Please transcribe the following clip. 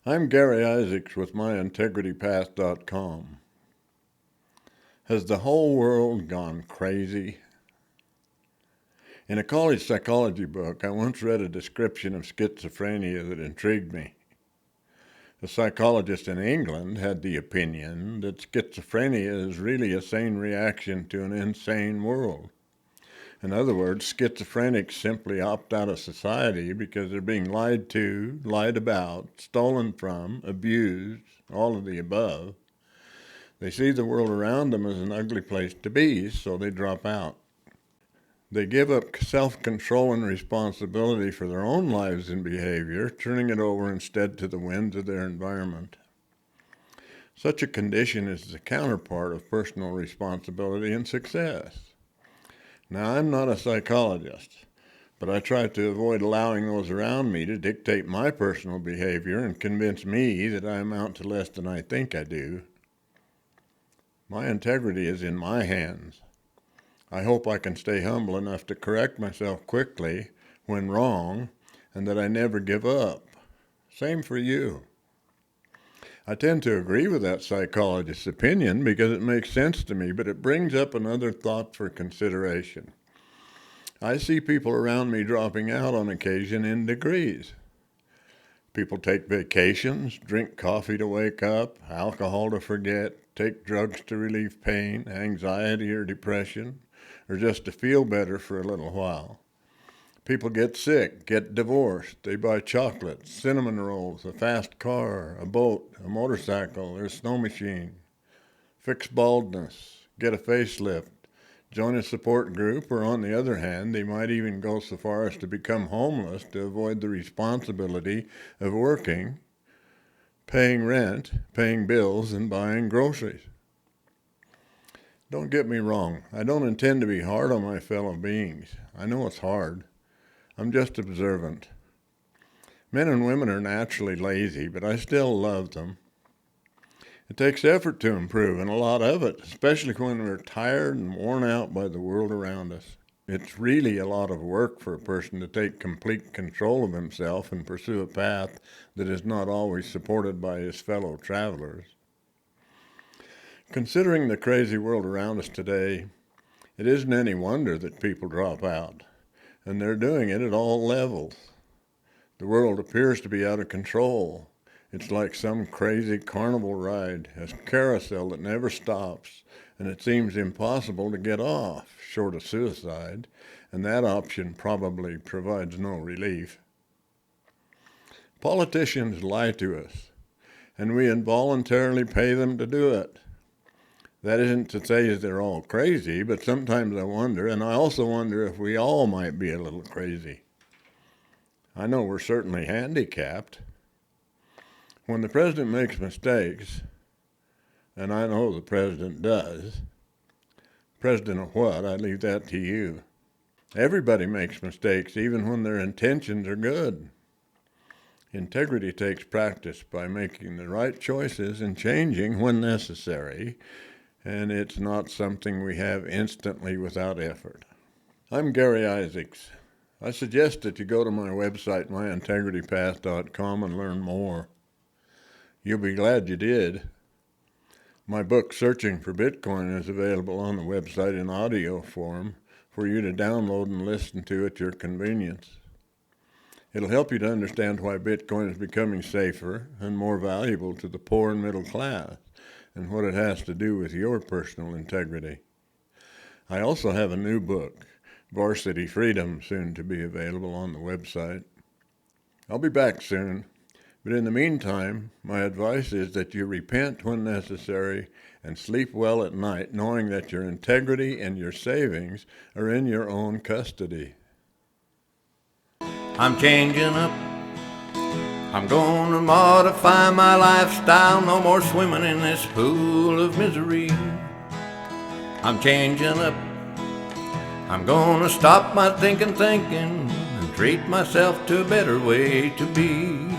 I'm Gary Isaacs with MyIntegrityPath.com. Has the whole world gone crazy? In a college psychology book, I once read a description of schizophrenia that intrigued me. A psychologist in England had the opinion that schizophrenia is really a sane reaction to an insane world. In other words, schizophrenics simply opt out of society because they're being lied to, lied about, stolen from, abused, all of the above. They see the world around them as an ugly place to be, so they drop out. They give up self-control and responsibility for their own lives and behavior, turning it over instead to the winds of their environment. Such a condition is the counterpart of personal responsibility and success. Now, I'm not a psychologist, but I try to avoid allowing those around me to dictate my personal behavior and convince me that I amount to less than I think I do. My integrity is in my hands. I hope I can stay humble enough to correct myself quickly when wrong, and that I never give up. Same for you. I tend to agree with that psychologist's opinion because it makes sense to me, but it brings up another thought for consideration. I see people around me dropping out on occasion in degrees. People take vacations, drink coffee to wake up, alcohol to forget, take drugs to relieve pain, anxiety or depression, or just to feel better for a little while. People get sick, get divorced, they buy chocolates, cinnamon rolls, a fast car, a boat, a motorcycle, or a snow machine, fix baldness, get a facelift, join a support group, or on the other hand, they might even go so far as to become homeless to avoid the responsibility of working, paying rent, paying bills, and buying groceries. Don't get me wrong, I don't intend to be hard on my fellow beings. I know it's hard. I'm just observant. Men and women are naturally lazy, but I still love them. It takes effort to improve, and a lot of it, especially when we're tired and worn out by the world around us. It's really a lot of work for a person to take complete control of himself and pursue a path that is not always supported by his fellow travelers. Considering the crazy world around us today, it isn't any wonder that people drop out. And they're doing it at all levels. The world appears to be out of control. It's like some crazy carnival ride, a carousel that never stops, and it seems impossible to get off, short of suicide, and that option probably provides no relief. Politicians lie to us, and we involuntarily pay them to do it. That isn't to say they're all crazy, but sometimes I wonder, and I also wonder if we all might be a little crazy. I know we're certainly handicapped. When the president makes mistakes, and I know the president does, president of what, I leave that to you. Everybody makes mistakes, even when their intentions are good. Integrity takes practice by making the right choices and changing when necessary, and it's not something we have instantly without effort. I'm Gary Isaacs. I suggest that you go to my website, myintegritypath.com, and learn more. You'll be glad you did. My book, Searching for Bitcoin, is available on the website in audio form for you to download and listen to at your convenience. It'll help you to understand why Bitcoin is becoming safer and more valuable to the poor and middle class, and what it has to do with your personal integrity. I also have a new book, Varsity Freedom, soon to be available on the website. I'll be back soon, but in the meantime, my advice is that you repent when necessary and sleep well at night, knowing that your integrity and your savings are in your own custody. I'm changing up. I'm gonna modify my lifestyle. No more swimming in this pool of misery. I'm changing up. I'm gonna stop my thinking and treat myself to a better way to be.